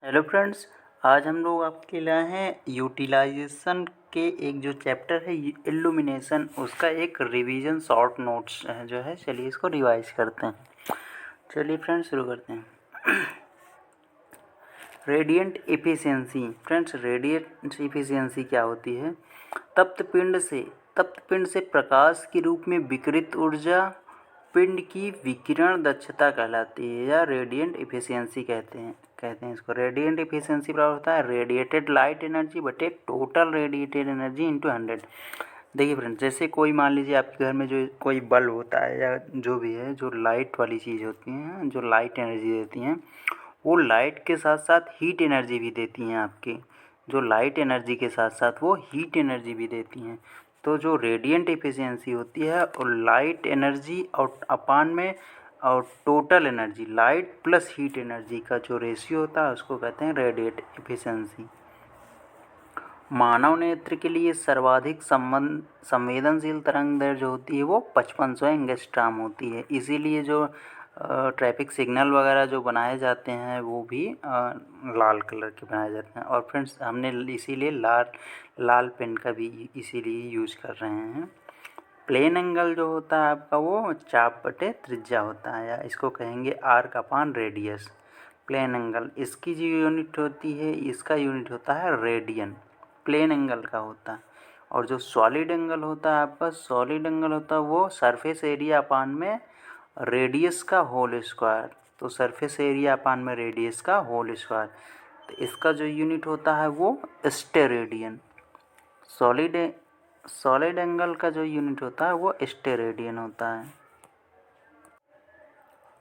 Hello friends, आज हम लोग आपके लिए आए हैं यूटिलाइजेशन के एक जो चैप्टर है इल्यूमिनेशन, उसका एक रिवीजन शॉर्ट नोट्स है जो है। चलिए इसको रिवाइज करते हैं। चलिए फ्रेंड्स शुरू करते हैं। Radiant efficiency. Friends, radiant efficiency क्या होती है? तप्त पिंड से प्रकाश के रूप में विकिरित ऊर्जा पिंड की विकिरण दक्षता कहलाती है या रेडिएंट एफिशिएंसी कहते हैं इसको। रेडिएंट एफिशिएंसी बराबर होता है रेडिएटेड लाइट एनर्जी बटे टोटल रेडिएटेड एनर्जी इंटू 100। देखिए फ्रेंड्स, जैसे कोई मान लीजिए आपके घर में जो कोई बल्ब होता है या जो भी है, जो लाइट वाली चीज़ होती हैं, जो लाइट एनर्जी देती हैं, वो लाइट के साथ साथ हीट एनर्जी भी देती हैं आपकी। जो लाइट एनर्जी के साथ साथ वो हीट एनर्जी भी देती हैं। तो जो रेडिएंट एफिशिएंसी होती है और लाइट एनर्जी और अपान में और total energy, light plus heat energy का जो रेशियो होता है उसको कहते हैं रेडिएंट एफिशिएंसी। मानव नेत्र के लिए सर्वाधिक संवेदनशील तरंग दैर्ध्य जो होती है वो 5500 एंगस्ट्रॉम होती है। इसीलिए जो ट्रैफिक सिग्नल वगैरह जो बनाए जाते हैं वो भी लाल कलर के बनाए जाते हैं। और फ्रेंड्स, हमने इसीलिए लाल पेन का भी इसीलिए यूज़ कर रहे हैं। प्लेन एंगल जो होता है आपका वो चाप बटे त्रिज्या होता है, या इसको कहेंगे आर्क अपान रेडियस। प्लेन एंगल, इसकी जो यूनिट होती है, इसका यूनिट होता है रेडियन, प्लेन एंगल का होता है। और जो सॉलिड एंगल होता है आपका, सॉलिड एंगल होता है वो सरफेस एरिया अपान में रेडियस का होल स्क्वायर। तो सरफेस एरिया अपान में रेडियस का होल स्क्वायर, तो इसका जो यूनिट होता है वो स्टेरेडियन। सॉलिड एंगल का जो यूनिट होता है वो स्टेरेडियन होता है।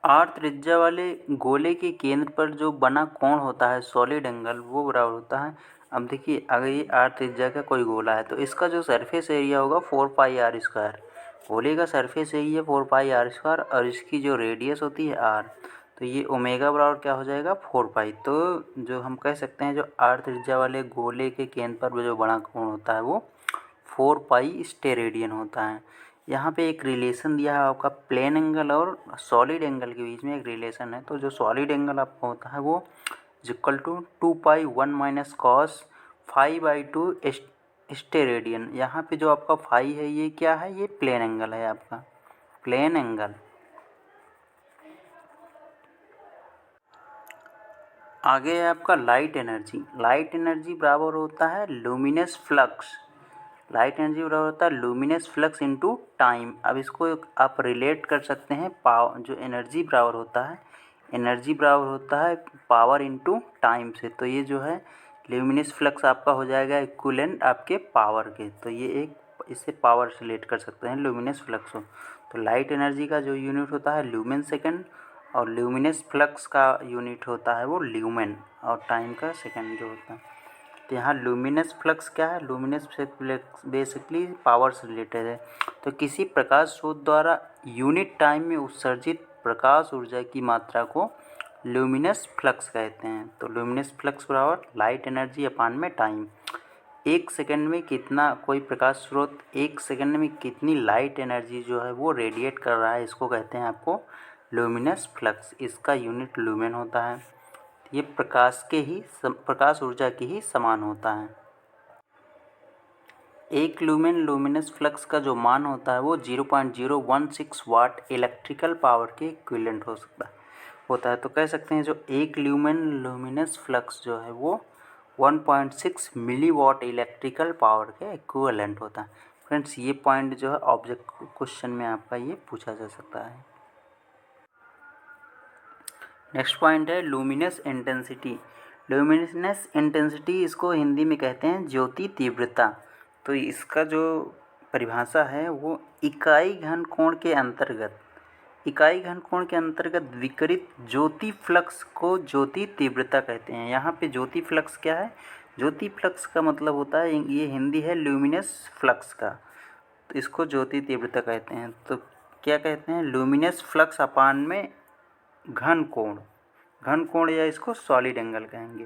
आर त्रिज्या वाले गोले के केंद्र पर जो बना कोण होता है सॉलिड एंगल, वो बराबर होता है। अब देखिए, अगर ये आर त्रिज्या का कोई गोला है तो इसका जो सरफेस एरिया होगा 4πr²। गोले का सरफेस एरिया 4πr² और इसकी जो रेडियस होती है आर, तो ये ओमेगा बराबर क्या हो जाएगा 4π। तो जो हम कह सकते हैं, जो आर त्रिज्या वाले गोले के केंद्र पर जो बड़ा कोण होता है वो 4π स्टेरेडियन होता है। यहाँ पे एक रिलेशन दिया है आपका, प्लेन एंगल और सॉलिड एंगल के बीच में एक रिलेशन है। तो जो सॉलिड एंगल आपका होता है वो इक्वल टू 2π1 - cos φ/2 स्टेरेडियन। यहाँ पे जो आपका फाई है ये क्या है? ये प्लेन एंगल है आपका, प्लेन एंगल। आगे है आपका लाइट एनर्जी। लाइट एनर्जी बराबर होता है लुमिनस फ्लक्स। लाइट एनर्जी बराबर होता है लुमिनस फ्लक्स इनटू टाइम। अब इसको आप रिलेट कर सकते हैं पावर, जो एनर्जी बराबर होता है, एनर्जी बराबर होता है पावर इनटू टाइम से। तो ये जो है ल्यूमिनस फ्लक्स आपका हो जाएगा इक्विवेलेंट आपके पावर के। तो ये एक, इससे पावर से रिलेट कर सकते हैं ल्यूमिनस फ्लक्स को। तो लाइट एनर्जी का जो यूनिट होता है ल्यूमेन सेकेंड, और ल्यूमिनस फ्लक्स का यूनिट होता है वो ल्यूमेन, और टाइम का सेकेंड जो होता है। तो यहाँ लुमिनस फ्लक्स क्या है? लुमिनस फ्लक्स बेसिकली पावर से रिलेटेड है। तो किसी प्रकाश स्रोत द्वारा यूनिट टाइम में उत्सर्जित प्रकाश ऊर्जा की मात्रा को लुमिनस फ्लक्स कहते हैं। तो लुमिनस फ्लक्स बराबर लाइट एनर्जी अपान में टाइम। एक सेकंड में कितना कोई प्रकाश स्रोत, एक सेकंड में कितनी लाइट एनर्जी जो है वो रेडिएट कर रहा है, इसको कहते हैं आपको लुमिनस फ्लक्स। इसका यूनिट लुमेन होता है। ये प्रकाश ऊर्जा के ही समान होता है। एक लुमेन लुमिनस फ्लक्स का जो मान होता है वो 0.016 वाट इलेक्ट्रिकल पावर के इक्विवेलेंट होता है। तो कह सकते हैं जो एक ल्यूमेन लुमिनस फ्लक्स जो है वो 1.6 मिलीवाट इलेक्ट्रिकल पावर के इक्विवेलेंट होता है। फ्रेंड्स, ये पॉइंट जो है ऑब्जेक्ट क्वेश्चन में आपका ये पूछा जा सकता है। नेक्स्ट पॉइंट है लुमिनस इंटेंसिटी। लुमिनस इंटेंसिटी, इसको हिंदी में कहते हैं ज्योति तीव्रता। तो इसका जो परिभाषा है वो इकाई घन कोण के अंतर्गत विकिरित ज्योति फ्लक्स को ज्योति तीव्रता कहते हैं। यहाँ पे ज्योति फ्लक्स क्या है? ज्योति फ्लक्स का मतलब होता है, ये हिंदी है ल्यूमिनस फ्लक्स का, तो इसको ज्योति तीव्रता कहते हैं। तो क्या कहते हैं? लुमिनस फ्लक्स अपान में घन कोण, या इसको सॉलिड एंगल कहेंगे।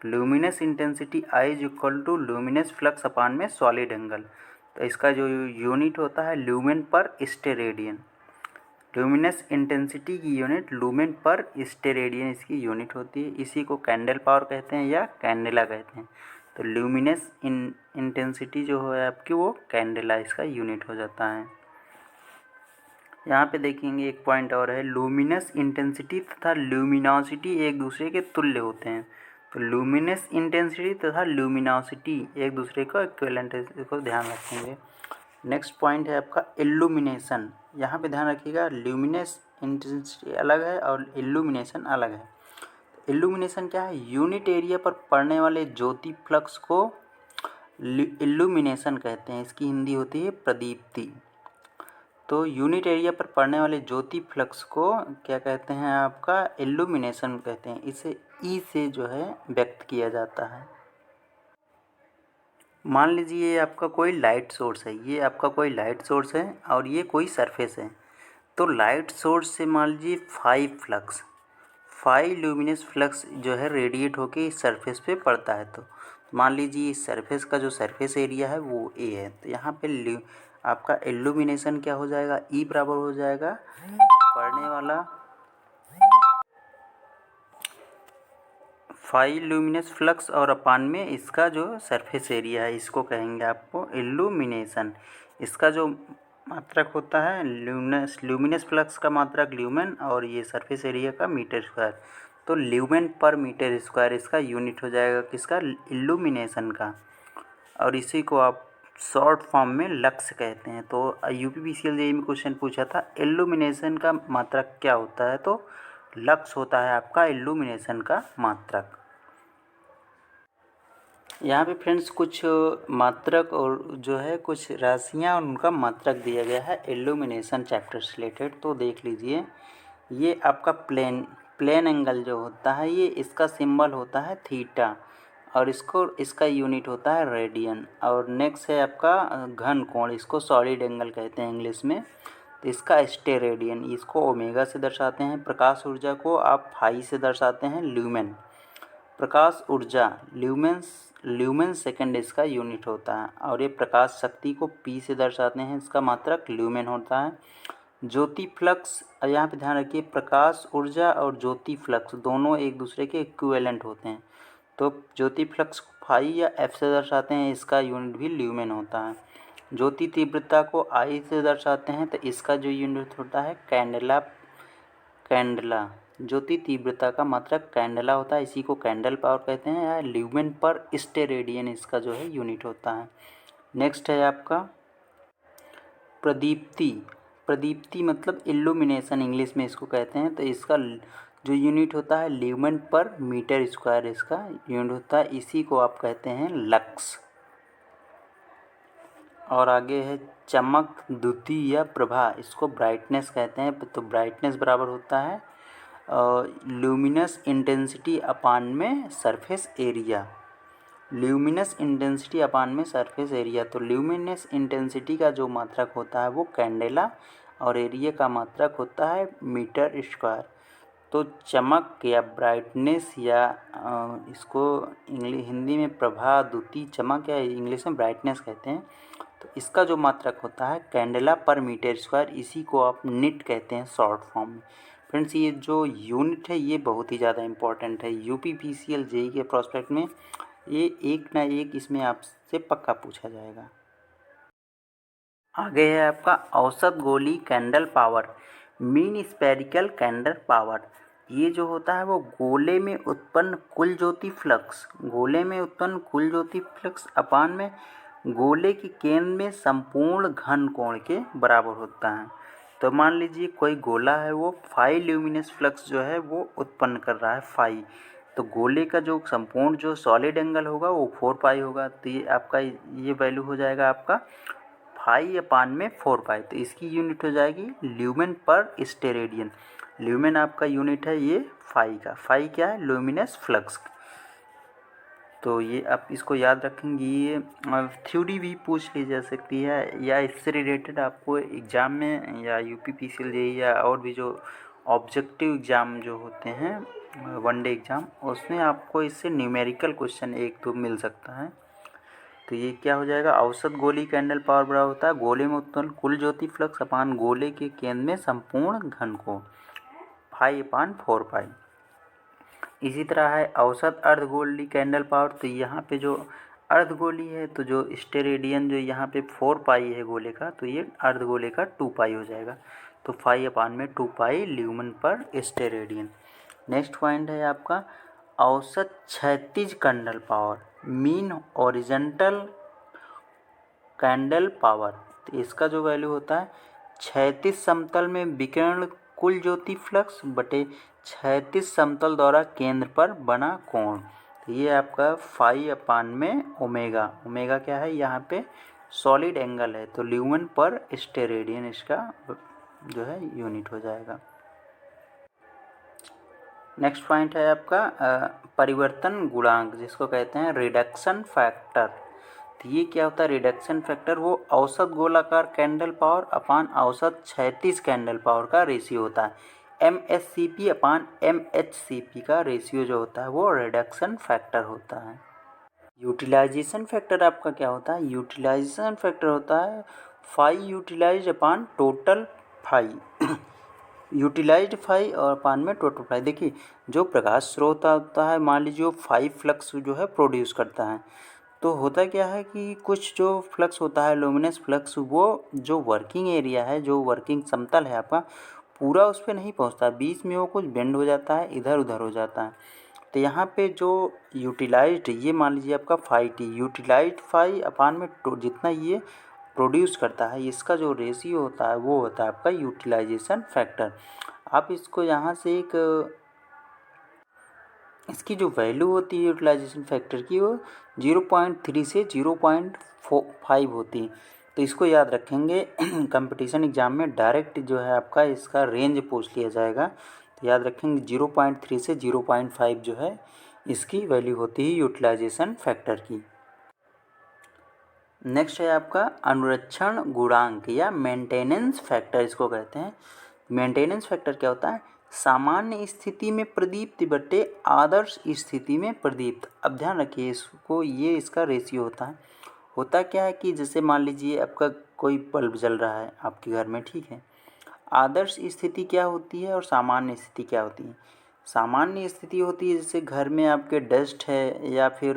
Luminous intensity I is equal to luminous flux upon में सॉलिड एंगल। तो इसका जो यूनिट होता है ल्यूमेन पर स्टेरेडियन। ल्यूमिनस इंटेंसिटी की यूनिट लूमेन पर स्टेरेडियन इसकी यूनिट होती है। इसी को कैंडल पावर कहते हैं या कैंडेला कहते हैं। तो ल्यूमिनस इंटेंसिटी जो है आपकी वो कैंडेला इसका यूनिट हो जाता है। यहाँ पे देखेंगे एक पॉइंट और है, लूमिनस इंटेंसिटी तथा ल्यूमिनोसिटी एक दूसरे के तुल्य होते हैं। तो लूमिनस इंटेंसिटी तथा ल्यूमिनोसिटी एक दूसरे का इक्विवेलेंट है, इसको ध्यान रखेंगे। नेक्स्ट पॉइंट है आपका इल्यूमिनेशन। यहाँ पे ध्यान रखिएगा, ल्यूमिनस इंटेंसिटी अलग है और इल्यूमिनेशन अलग है। इल्यूमिनेशन क्या है? यूनिट एरिया पर पड़ने वाले ज्योति फ्लक्स को इल्यूमिनेशन कहते हैं। इसकी हिंदी होती है प्रदीप्ति। तो यूनिट एरिया पर पड़ने वाले ज्योति फ्लक्स को क्या कहते हैं? आपका इल्यूमिनेशन कहते हैं। इसे ई से जो है व्यक्त किया जाता है। मान लीजिए ये आपका कोई लाइट सोर्स है, ये आपका कोई लाइट सोर्स है और ये कोई सरफेस है। तो लाइट सोर्स से मान लीजिए 5 ल्यूमिनस फ्लक्स जो है रेडिएट होके इस सरफेस पे पड़ता है। तो मान लीजिए इस सरफेस का जो सरफेस एरिया है वो ए है। तो यहाँ पे आपका इल्यूमिनेशन क्या हो जाएगा? ई बराबर हो जाएगा पड़ने वाला 5 ल्यूमिनस फ्लक्स और अपान में इसका जो सरफेस एरिया है, इसको कहेंगे आपको इल्यूमिनेशन। इसका जो मात्रक होता है ल्यूमिनस फ्लक्स का मात्रक ल्यूमेन और ये सरफेस एरिया का मीटर स्क्वायर। तो ल्यूमेन पर मीटर स्क्वायर इसका यूनिट हो जाएगा किसका? इल्यूमिनेशन का। और इसी को आप शॉर्ट फॉर्म में लक्स कहते हैं। तो यूपीपीसीएल जेईई में क्वेश्चन पूछा था इल्यूमिनेशन का मात्रक क्या होता है? तो लक्स होता है आपका इल्यूमिनेशन का मात्रक। यहाँ पे फ्रेंड्स कुछ मात्रक और जो है कुछ राशियाँ और उनका मात्रक दिया गया है इल्यूमिनेशन चैप्टर से रिलेटेड। तो देख लीजिए, ये आपका प्लेन एंगल जो होता है ये इसका सिंबल होता है थीटा और इसका यूनिट होता है रेडियन। और नेक्स्ट है आपका घन कोण, इसको सॉलिड एंगल कहते हैं इंग्लिश में। तो इसका स्टेरेडियन, इसको ओमेगा से दर्शाते हैं। प्रकाश ऊर्जा को आप फाई से दर्शाते हैं ल्यूमेन। प्रकाश ऊर्जा ल्यूमेन सेकंड इसका यूनिट होता है। और ये प्रकाश शक्ति को पी से दर्शाते हैं, इसका मात्रक ल्यूमेन होता है। ज्योति फ्लक्स, यहाँ पे ध्यान रखिए, प्रकाश ऊर्जा और ज्योति फ्लक्स दोनों एक दूसरे के इक्विवेलेंट होते हैं। तो ज्योति फ्लक्स को फाई या एफ से दर्शाते हैं, इसका यूनिट भी ल्यूमेन होता है। ज्योति तीव्रता को आई से दर्शाते हैं, तो इसका जो यूनिट होता है कैंडला। ज्योति तीव्रता का मात्रक कैंडला होता है, इसी को कैंडल पावर कहते हैं या ल्यूमेन पर स्टेरेडियन इसका जो है यूनिट होता है। नेक्स्ट है आपका प्रदीप्ति मतलब इल्यूमिनेशन इंग्लिश में इसको कहते हैं। तो इसका जो यूनिट होता है ल्यूमेन पर मीटर स्क्वायर इसका यूनिट होता है, इसी को आप कहते हैं लक्स। और आगे है चमक, द्युति या प्रभा, इसको ब्राइटनेस कहते हैं। तो ब्राइटनेस बराबर होता है ल्यूमिनस इंटेंसिटी अपान में सरफेस एरिया। ल्यूमिनस इंटेंसिटी अपान में सरफेस एरिया। तो ल्यूमिनस इंटेंसिटी का जो मात्रक होता है वो कैंडेला और एरिया का मात्रक होता है मीटर स्क्वायर। तो चमक या ब्राइटनेस या इसको हिंदी में प्रभा, द्युति, चमक या इंग्लिश में ब्राइटनेस कहते हैं। तो इसका जो मात्रक होता है कैंडेला पर मीटर स्क्वायर, इसी को आप निट कहते हैं शॉर्ट फॉर्म में। फ्रेंड्स, ये जो यूनिट है ये बहुत ही ज़्यादा इंपॉर्टेंट है यूपीपीसीएल जेईई के प्रोस्पेक्ट में। ये एक ना एक इसमें आपसे पक्का पूछा जाएगा। आगे है आपका औसत गोली candle power, mean spherical candle power. ये जो होता है वो गोले में उत्पन्न कुल ज्योति फ्लक्स अपान में गोले के केंद्र में संपूर्ण घन कोण के बराबर होता है। तो मान लीजिए कोई गोला है, वो 5 ल्यूमिनस फ्लक्स जो है वो उत्पन्न कर रहा है 5। तो गोले का जो संपूर्ण जो सॉलिड एंगल होगा वो 4 पाई होगा। तो ये आपका ये वैल्यू हो जाएगा आपका 5 अपान में 4 पाई। तो इसकी यूनिट हो जाएगी ल्यूमेन पर स्टेरेडियन। ल्यूमेन आपका यूनिट है ये फाई का। फाई क्या है? Luminous flux. तो ये आप इसको याद रखेंगे। ये थ्योरी भी पूछ ली जा सकती है या इससे रिलेटेड आपको एग्ज़ाम में या यूपीपीसीएल जेईई या और भी जो ऑब्जेक्टिव एग्ज़ाम जो होते हैं वनडे एग्ज़ाम, उसमें आपको इससे न्यूमेरिकल क्वेश्चन 1-2 मिल सकता है। तो ये क्या हो जाएगा, औसत गोली कैंडल पावर बराबर होता है गोले में उत्पन्न कुल ज्योति फ्लक्स अपान गोले के केंद्र में संपूर्ण घन को, 5/4 पाई। इसी तरह है औसत अर्धगोलीय कैंडल पावर। तो यहाँ पे जो अर्धगोली है तो जो स्टेरेडियन जो यहाँ पे 4 पाई है गोले का, तो ये अर्धगोले का 2 पाई हो जाएगा। तो 5/2 पाई ल्यूमन पर स्टेरेडियन। नेक्स्ट पॉइंट है आपका औसत क्षैतिज candle power, mean horizontal candle power. तो इसका जो वैल्यू होता है क्षैतिज समतल में विकिरण कुल ज्योति फ्लक्स बटे क्षैतिज समतल द्वारा केंद्र पर बना कोण। तो ये आपका 5/ओमेगा, ओमेगा क्या है यहाँ पे सॉलिड एंगल है, तो ल्यूमन पर स्टेरेडियन इसका जो है यूनिट हो जाएगा। नेक्स्ट पॉइंट है आपका परिवर्तन गुणांक, जिसको कहते हैं रिडक्शन फैक्टर। तो ये क्या होता है रिडक्शन फैक्टर, वो औसत गोलाकार कैंडल पावर अपान औसत क्षैतिज कैंडल पावर का रेशियो होता है। MSCP अपान MHCP का रेशियो जो होता है वो रिडक्शन फैक्टर होता है। यूटिलाइजेशन फैक्टर आपका क्या होता है, यूटिलाइजेशन फैक्टर होता है फाई यूटिलाइज अपान टोटल फाई। यूटिलाइज्ड फाई और अपान में टोटल फाई। देखिए जो प्रकाश स्रोत होता है, मान लीजिए 5 फ्लक्स जो है प्रोड्यूस करता है, तो होता क्या है कि कुछ जो फ्लक्स होता है लुमिनस फ्लक्स, वो जो वर्किंग एरिया है, जो वर्किंग समतल है आपका, पूरा उस पर नहीं पहुंचता, बीच में वो कुछ बेंड हो जाता है, इधर उधर हो जाता है। तो यहाँ पे जो यूटिलाइज्ड, ये मान लीजिए आपका 5T यूटिलाइज्ड फाई अपान में जितना ये प्रोड्यूस करता है, इसका जो रेशियो होता है वो होता है आपका यूटिलाइजेशन फैक्टर। आप इसको यहाँ से एक इसकी जो वैल्यू होती है यूटिलाइजेशन फैक्टर की, वो 0.3 से 0.5 होती है। तो इसको याद रखेंगे कंपटीशन एग्जाम में डायरेक्ट जो है आपका इसका रेंज पूछ लिया जाएगा। तो याद रखेंगे 0.3 से 0.5 जो है इसकी वैल्यू होती है यूटिलाइजेशन फैक्टर की। नेक्स्ट है आपका अनुरक्षण गुणांक या मेंटेनेंस फैक्टर, इसको कहते हैं। मेंटेनेंस फैक्टर क्या होता है, सामान्य स्थिति में प्रदीप्त बटे आदर्श स्थिति में प्रदीप्त। अब ध्यान रखिए इसको, ये इसका रेशियो होता है। होता क्या है कि जैसे मान लीजिए आपका कोई बल्ब जल रहा है आपके घर में, ठीक है। आदर्श स्थिति क्या होती है और सामान्य स्थिति क्या होती है। सामान्य स्थिति होती है जैसे घर में आपके डस्ट है या फिर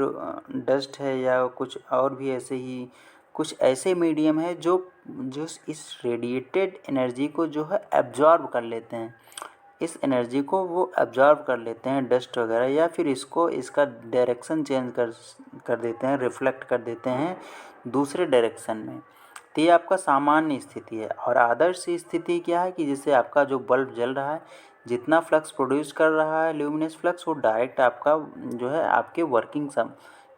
डस्ट है या कुछ और भी ऐसे ही कुछ ऐसे मीडियम है जो जो इस रेडिएटेड एनर्जी को जो है एब्जॉर्ब कर लेते हैं, इस एनर्जी को वो एब्जॉर्ब कर लेते हैं डस्ट वगैरह, या फिर इसको इसका डायरेक्शन चेंज कर देते हैं, रिफ्लेक्ट कर देते हैं दूसरे डायरेक्शन में। तो ये आपका सामान्य स्थिति है। और आदर्श स्थिति क्या है कि जैसे आपका जो बल्ब जल रहा है, जितना फ्लक्स प्रोड्यूस कर रहा है ल्यूमिनस फ्लक्स, वो डायरेक्ट आपका जो है आपके वर्किंग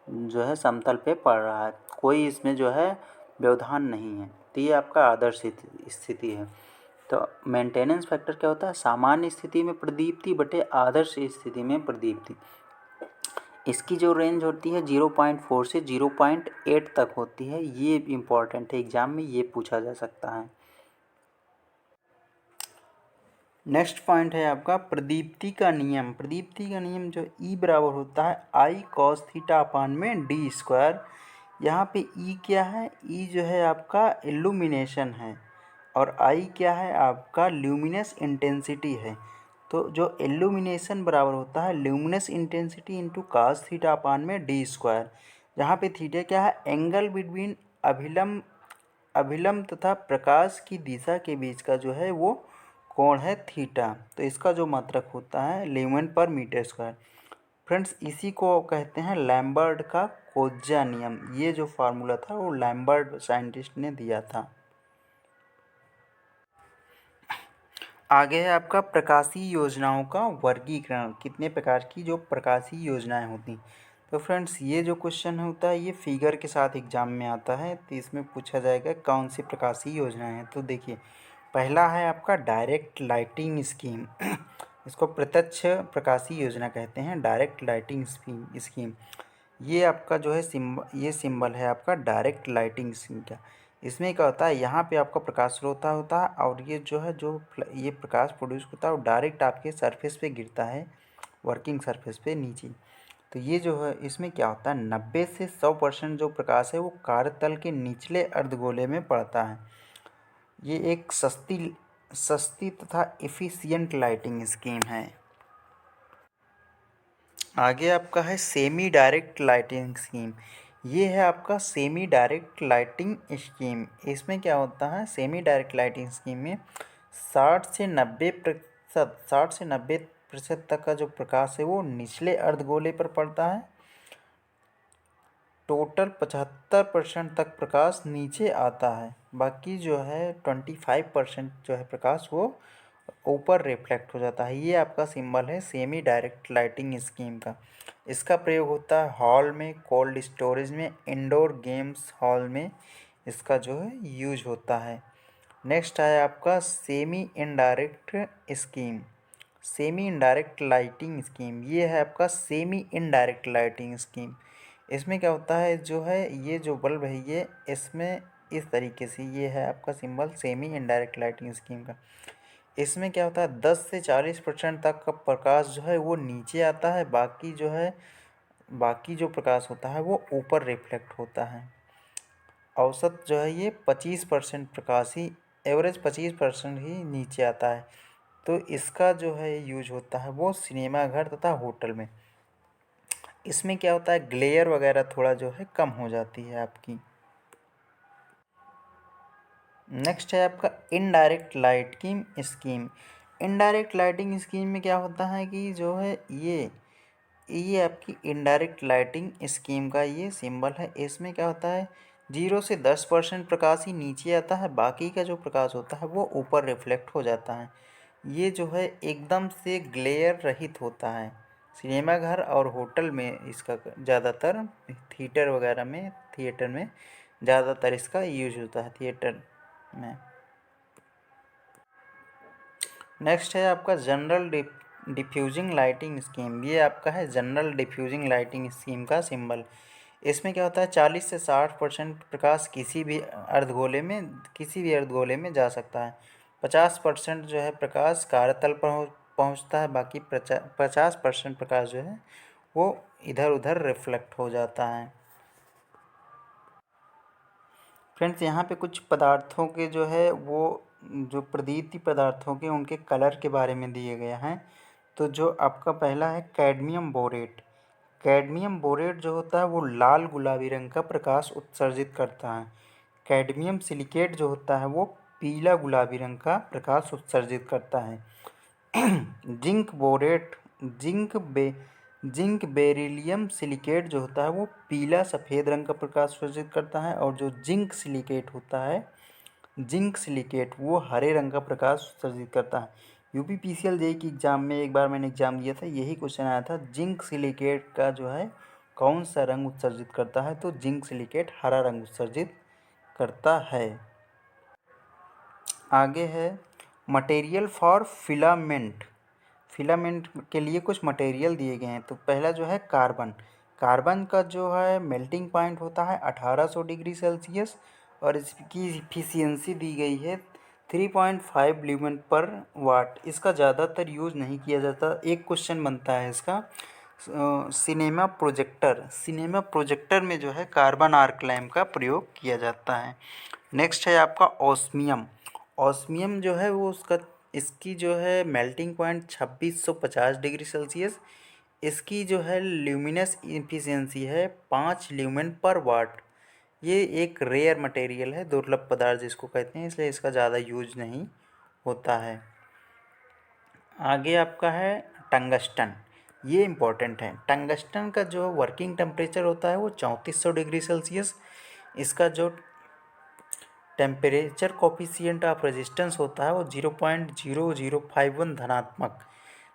जो है समतल पे पड़ रहा है, कोई इसमें जो है व्यवधान नहीं है। तो ये आपका आदर्श स्थिति है। तो मेंटेनेंस फैक्टर क्या होता है, सामान्य स्थिति में प्रदीप्ति बटे आदर्श स्थिति में प्रदीप्ति। इसकी जो रेंज होती है 0.4 से 0.8 तक होती है। ये इम्पॉर्टेंट है, एग्जाम में ये पूछा जा सकता है। नेक्स्ट पॉइंट है आपका प्रदीप्ति का नियम। प्रदीप्ति का नियम जो E बराबर होता है I cos थीटा अपान में D स्क्वायर। यहाँ पे E क्या है, E जो है आपका इल्यूमिनेशन है और I क्या है आपका ल्यूमिनस इंटेंसिटी है। तो जो इल्यूमिनेशन बराबर होता है luminous intensity into cos theta upon में D स्क्वायर। जहाँ पे थीटा क्या है, एंगल बिटवीन अभिलंब तथा प्रकाश की दिशा के बीच का जो है वो कोण है थीटा। तो इसका जो मात्रक होता है lumen per metre square. Friends इसी को कहते हैं लैम्बर्ट का कोज्जा नियम। ये जो फार्मूला था वो लैम्बर्ट साइंटिस्ट ने दिया था। आगे है आपका प्रकाशीय योजनाओं का वर्गीकरण, कितने प्रकार की जो प्रकाशीय योजनाएं होती। तो फ्रेंड्स ये जो क्वेश्चन होता है ये फिगर के साथ एग्जाम में आता है, तो इसमें पूछा जाएगा कौन सी प्रकाशीय योजनाएं हैं। तो देखिए पहला है आपका डायरेक्ट लाइटिंग स्कीम इसको प्रत्यक्ष प्रकाशीय योजना कहते हैं, डायरेक्ट लाइटिंग स्कीम। ये आपका जो है ये सिंबल है आपका डायरेक्ट लाइटिंग स्कीम का। इसमें क्या होता है, यहाँ पे आपका प्रकाश स्रोत होता है और ये जो है ये प्रकाश प्रोड्यूस होता है वो डायरेक्ट आपके सरफेस पे गिरता है, वर्किंग सरफेस पे नीचे। तो ये जो है इसमें क्या होता है 90 से 100% जो प्रकाश है वो कार्यतल के निचले अर्धगोले में पड़ता है। ये एक सस्ती तथा एफिशिएंट लाइटिंग स्कीम है। आगे आपका है सेमी डायरेक्ट लाइटिंग स्कीम। ये है आपका सेमी डायरेक्ट लाइटिंग स्कीम। इसमें क्या होता है सेमी डायरेक्ट लाइटिंग स्कीम में 60 से 90% तक का जो प्रकाश है वो निचले अर्धगोले पर पड़ता है। टोटल 75% तक प्रकाश नीचे आता है। बाकी जो है 25% जो है प्रकाश वो ऊपर रिफ्लेक्ट हो जाता है। ये आपका सिंबल है सेमी डायरेक्ट लाइटिंग स्कीम का। इसका प्रयोग होता है हॉल में, कोल्ड स्टोरेज में, इंडोर गेम्स हॉल में इसका जो है यूज होता है। नेक्स्ट है आपका semi indirect scheme, semi indirect lighting scheme. ये है आपका सेमी इनडायरेक्ट लाइटिंग स्कीम। इसमें क्या होता है जो है ये जो बल्ब है ये इसमें इस तरीके से ये है आपका symbol semi indirect lighting scheme का। इसमें क्या होता है 10 से 40% तक का प्रकाश जो है वो नीचे आता है। बाकी जो प्रकाश होता है वो ऊपर रिफ्लेक्ट होता है। औसत जो है ये 25% प्रकाश ही, एवरेज 25% ही नीचे आता है। तो इसका जो है यूज होता है वो सिनेमाघर तथा होटल में। इसमें क्या होता है ग्लेयर वगैरह थोड़ा जो है कम हो जाती है आपकी। नेक्स्ट है आपका indirect lighting scheme. Indirect lighting scheme में क्या होता है कि जो है ये आपकी इनडायरेक्ट लाइटिंग स्कीम का ये सिंबल है। इसमें क्या होता है 0 से 10% प्रकाश ही नीचे आता है, बाकी का जो प्रकाश होता है वो ऊपर रिफ्लेक्ट हो जाता है। ये जो है एकदम से ग्लेयर रहित होता है। सिनेमाघर और होटल में इसका ज़्यादातर थिएटर में ज़्यादातर इसका यूज होता है थिएटर में। नेक्स्ट है आपका जनरल डिफ्यूजिंग लाइटिंग स्कीम। ये आपका है जनरल डिफ्यूजिंग लाइटिंग स्कीम का सिंबल। इसमें क्या होता है 40 से 60% प्रकाश किसी भी अर्धगोले में जा सकता है। 50% जो है प्रकाश कार्यतल पर पहुंचता है। बाकी 50% प्रकाश जो है वो इधर उधर रिफ्लेक्ट हो जाता है। फ्रेंड्स यहाँ पे कुछ पदार्थों के जो है वो जो प्रदीप्ति पदार्थों के उनके कलर के बारे में दिए गए हैं। तो जो आपका पहला है कैडमियम बोरेट। कैडमियम बोरेट जो होता है वो लाल गुलाबी रंग का प्रकाश उत्सर्जित करता है। कैडमियम सिलिकेट जो होता है वो पीला गुलाबी रंग का प्रकाश उत्सर्जित करता है। Zinc borate zinc beryllium silicate जो होता है वो पीला सफ़ेद रंग का प्रकाश उत्सर्जित करता है। और जो जिंक सिलिकेट वो हरे रंग का प्रकाश उत्सर्जित करता है। यूपीपीसीएल जेईई की एग्ज़ाम में एक बार मैंने एग्ज़ाम दिया था, यही क्वेश्चन आया था जिंक सिलिकेट का जो है कौन सा रंग उत्सर्जित करता है। तो जिंक सिलिकेट हरा रंग उत्सर्जित करता है। आगे है मटेरियल फॉर फिलामेंट। फिलामेंट के लिए कुछ मटेरियल दिए गए हैं। तो पहला जो है कार्बन का जो है मेल्टिंग पॉइंट होता है 1800 डिग्री सेल्सियस और इसकी इफिशियंसी दी गई है 3.5 ल्यूमेन पर वाट। इसका ज़्यादातर यूज़ नहीं किया जाता। एक क्वेश्चन बनता है इसका सिनेमा प्रोजेक्टर में जो है कार्बन आर्क लैम्प का प्रयोग किया जाता है। नेक्स्ट है आपका ऑस्मियम जो है वो इसकी जो है मेल्टिंग पॉइंट 2650 डिग्री सेल्सियस। इसकी जो है ल्यूमिनस इफिशियंसी है 5 ल्यूमेन पर वाट। ये एक रेयर मटेरियल है, दुर्लभ पदार्थ जिसको कहते हैं, इसलिए इसका ज़्यादा यूज नहीं होता है। आगे आपका है टंगस्टन। ये इम्पोर्टेंट है। टंगस्टन का जो वर्किंग टेम्परेचर होता है वो 3400 डिग्री सेल्सियस। इसका जो टेम्परेचर कोफिशिएंट ऑफ रेजिस्टेंस होता है वो 0.0051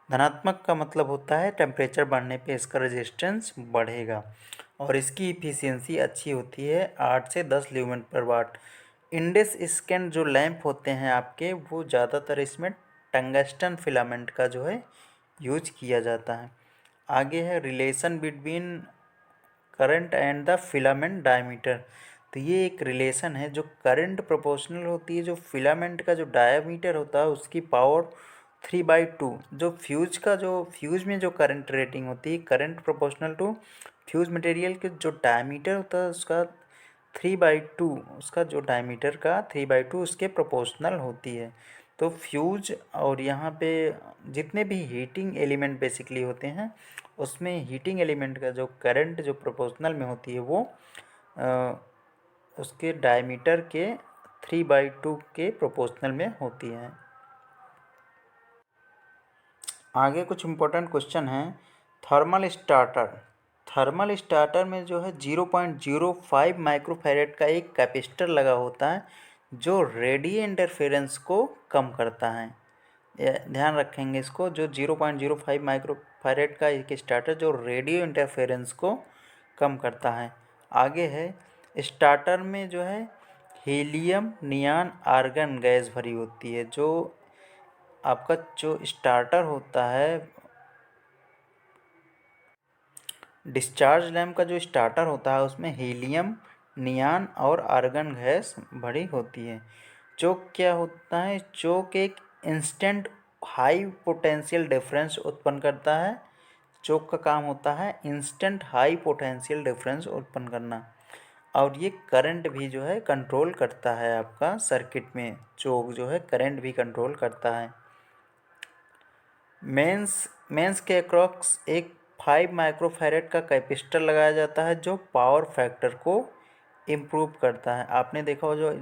धनात्मक का मतलब होता है टेम्परेचर बढ़ने पे इसका रेजिस्टेंस बढ़ेगा। और इसकी इफिशियंसी अच्छी होती है 8 से 10 ल्यूमेन पर वाट। इंडेक्स स्कैन जो लैंप होते हैं आपके वो ज़्यादातर इसमें टंगस्टन फिलामेंट का जो है यूज किया जाता है। आगे है relation between current and the filament diameter. तो ये एक रिलेशन है जो करंट प्रोपोर्शनल होती है जो फिलामेंट का जो डायमीटर होता है उसकी पावर 3/2 जो फ्यूज में जो करंट रेटिंग होती है, current proportional to fuse material के जो डायमीटर होता है उसका 3/2, उसका जो डायमीटर का 3/2 उसके प्रोपोर्शनल होती है। तो फ्यूज और यहाँ पे जितने भी हीटिंग एलिमेंट बेसिकली होते हैं उसमें हीटिंग एलिमेंट का जो करंट जो प्रोपोर्शनल में होती है वो अ, उसके डायमीटर के 3/2 के प्रोपोर्शनल में होती है। आगे कुछ इम्पोर्टेंट क्वेश्चन हैं। थर्मल स्टार्टर में जो है 0.05 माइक्रोफैरेड का एक कैपेसिटर लगा होता है जो रेडियो इंटरफेरेंस को कम करता है। ध्यान रखेंगे इसको, जो 0.05 माइक्रोफैरेड का एक स्टार्टर जो रेडियो इंटरफेरेंस को कम करता है। आगे है स्टार्टर में जो है हीलियम नियॉन आर्गन गैस भरी होती है। जो आपका जो स्टार्टर होता है, डिस्चार्ज लैम्प का जो स्टार्टर होता है उसमें हीलियम नियॉन और आर्गन गैस भरी होती है। चोक क्या होता है? चोक एक इंस्टेंट हाई पोटेंशियल डिफरेंस उत्पन्न करता है। चोक का काम होता है इंस्टेंट हाई पोटेंशियल डिफरेंस उत्पन्न करना, और ये करंट भी जो है कंट्रोल करता है आपका सर्किट में। चोक जो है करंट भी कंट्रोल करता है। मेंस के अक्रॉस एक 5 माइक्रोफैरेड का कैपेसिटर लगाया जाता है जो पावर फैक्टर को इम्प्रूव करता है। आपने देखा हो जो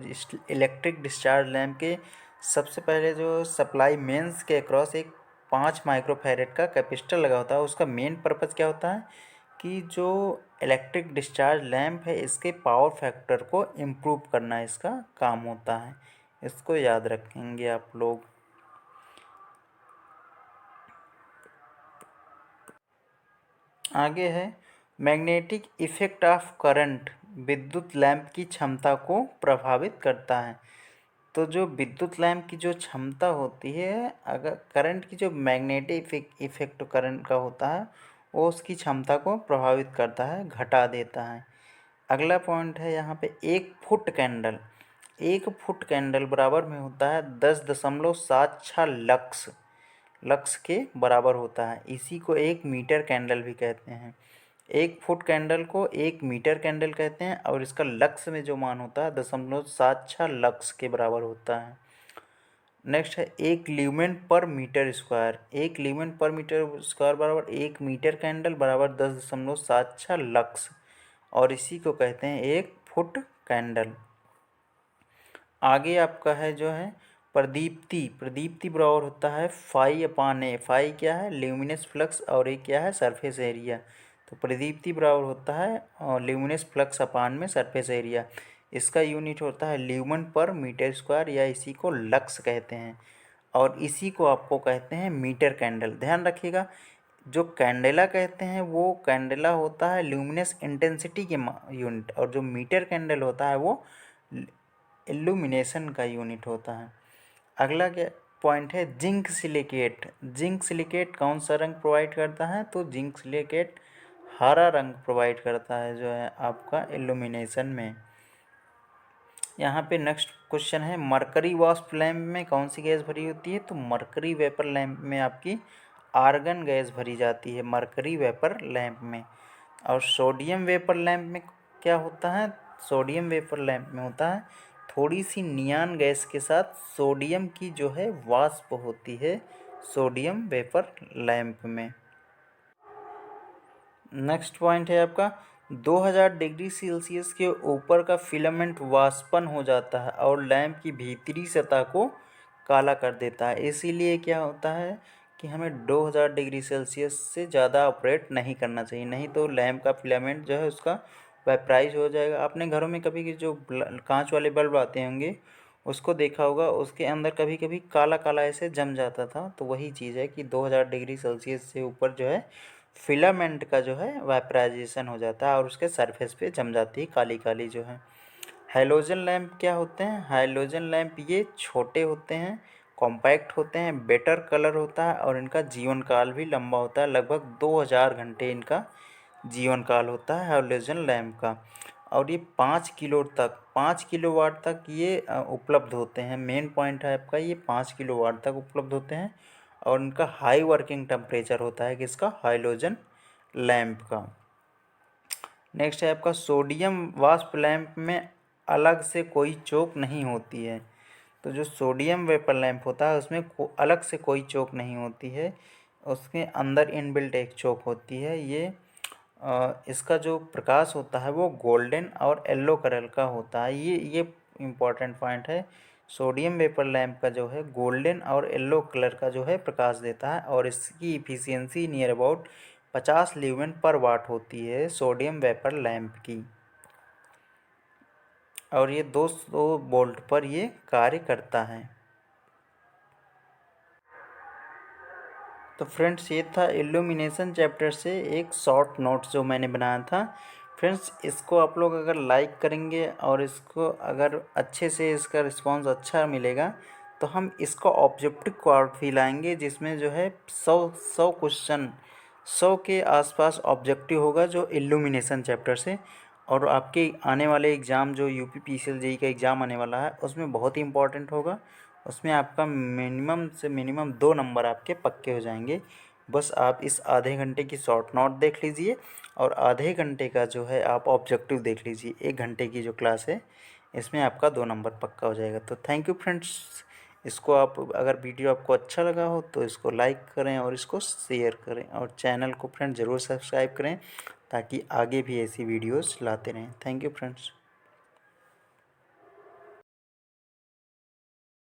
इलेक्ट्रिक डिस्चार्ज लैम्प के सबसे पहले जो सप्लाई मेंस के अक्रॉस एक 5 माइक्रोफैरेड का कैपेसिटर लगा होता है, उसका मेन पर्पज़ क्या होता है कि जो इलेक्ट्रिक डिस्चार्ज लैम्प है इसके पावर फैक्टर को इम्प्रूव करना इसका काम होता है। इसको याद रखेंगे आप लोग। आगे है मैग्नेटिक इफेक्ट ऑफ करंट विद्युत लैंप की क्षमता को प्रभावित करता है। तो जो विद्युत लैंप की जो क्षमता होती है, अगर करंट की जो मैग्नेटिक इफेक्ट करंट का होता है वो उसकी क्षमता को प्रभावित करता है, घटा देता है। अगला पॉइंट है यहाँ पे 1 फुट कैंडल बराबर में होता है 10.76 लक्स के बराबर होता है। इसी को 1 मीटर कैंडल भी कहते हैं। 1 फुट कैंडल को 1 मीटर कैंडल कहते हैं और इसका लक्स में जो मान होता है 0.76 लक्स के बराबर होता है। नेक्स्ट है 1 lumen per metre square. 1 lumen per metre square बराबर 1 मीटर कैंडल बराबर 10.76 लक्स, और इसी को कहते हैं 1 फुट कैंडल। आगे आपका है जो है प्रदीप्ति बराबर होता है φ/A। फाई क्या है? ल्यूमिनस फ्लक्स, और ये क्या है? Surface area. तो प्रदीप्ति बराबर होता है ल्यूमिनस फ्लक्स अपान में सरफेस एरिया। इसका यूनिट होता है ल्यूमन पर मीटर स्क्वायर, या इसी को लक्स कहते हैं, और इसी को आपको कहते हैं मीटर कैंडल। ध्यान रखिएगा, जो कैंडेला कहते हैं वो कैंडेला होता है ल्यूमिनस इंटेंसिटी के यूनिट, और जो मीटर कैंडल होता है वो इल्यूमिनेशन का यूनिट होता है। अगला क्या पॉइंट है? जिंक सिलिकेट कौन सा रंग प्रोवाइड करता है? तो जिंक सिलिकेट हरा रंग प्रोवाइड करता है जो है आपका इल्यूमिनेशन में। यहाँ पे नेक्स्ट क्वेश्चन है मरकरी वास्प लैम्प में कौन सी गैस भरी होती है? तो मरकरी वेपर लैम्प में आपकी आर्गन गैस भरी जाती है, मरकरी वेपर लैम्प में। और सोडियम वेपर लैम्प में क्या होता है? सोडियम वेपर लैम्प में होता है थोड़ी सी नियॉन गैस के साथ सोडियम की जो है वाष्प होती है सोडियम वेपर लैम्प में। नेक्स्ट पॉइंट है आपका 2000 डिग्री सेल्सियस के ऊपर का फिलामेंट वाष्पन हो जाता है और लैंप की भीतरी सतह को काला कर देता है। इसीलिए क्या होता है कि हमें 2000 डिग्री सेल्सियस से ज़्यादा ऑपरेट नहीं करना चाहिए, नहीं तो लैंप का फिलामेंट जो है उसका वेपराइज हो जाएगा। आपने घरों में कभी की जो कांच वाले बल्ब आते होंगे उसको देखा होगा, उसके अंदर कभी कभी काला काला ऐसे जम जाता था। तो वही चीज़ है कि 2000 डिग्री सेल्सियस से ऊपर जो है फिलामेंट का जो है वेपराइजेशन हो जाता है और उसके सरफेस पे जम जाती है काली काली जो है। हैलोजन लैंप क्या होते हैं? हैलोजन लैंप ये छोटे होते हैं, कॉम्पैक्ट होते हैं, बेटर कलर होता है और इनका जीवन काल भी लंबा होता है, लगभग 2000 घंटे इनका जीवन काल होता है हैलोजन लैंप का। और ये 5 किलोवाट तक ये उपलब्ध होते हैं। मेन पॉइंट है आपका, ये 5 किलोवाट तक उपलब्ध होते हैं और उनका हाई वर्किंग टेम्परेचर होता है किसका, हाइलोजन लैंप का। नेक्स्ट है आपका सोडियम वाष्प लैंप में अलग से कोई चोक नहीं होती है। तो जो सोडियम वेपर लैंप होता है उसमें अलग से कोई चोक नहीं होती है, उसके अंदर इनबिल्ट एक चोक होती है। ये इसका जो प्रकाश होता है वो गोल्डन और येलो कलर का होता है। ये इम्पॉर्टेंट पॉइंट है। सोडियम वेपर लैंप का जो है गोल्डन और येलो कलर का जो है प्रकाश देता है, और इसकी इफ़िशियंसी नियर अबाउट 50 ल्यूमेन पर वाट होती है सोडियम वेपर लैंप की, और ये 200 वोल्ट पर ये कार्य करता है। तो फ्रेंड्स ये था इल्यूमिनेशन चैप्टर से एक शॉर्ट नोट जो मैंने बनाया था। फ्रेंड्स इसको आप लोग अगर लाइक करेंगे और इसको अगर अच्छे से इसका रिस्पांस अच्छा मिलेगा तो हम इसको ऑब्जेक्टिव क्वार्ट भी लाएंगे, जिसमें जो है 100 क्वेश्चन 100 के आसपास ऑब्जेक्टिव होगा जो इल्यूमिनेशन चैप्टर से। और आपके आने वाले एग्ज़ाम जो यूपी पीसीएल जेईई का एग्ज़ाम आने वाला है उसमें बहुत ही इंपॉर्टेंट होगा। उसमें आपका मिनिमम से मिनिमम 2 नंबर आपके पक्के हो जाएंगे। बस आप इस आधे घंटे की शॉर्ट नोट देख लीजिए और आधे घंटे का जो है आप ऑब्जेक्टिव देख लीजिए। 1 घंटे की जो क्लास है इसमें आपका 2 नंबर पक्का हो जाएगा। तो थैंक यू फ्रेंड्स। इसको आप अगर वीडियो आपको अच्छा लगा हो तो इसको लाइक करें और इसको शेयर करें, और चैनल को फ्रेंड्स ज़रूर सब्सक्राइब करें ताकि आगे भी ऐसी वीडियोस लाते रहें। Thank you friends.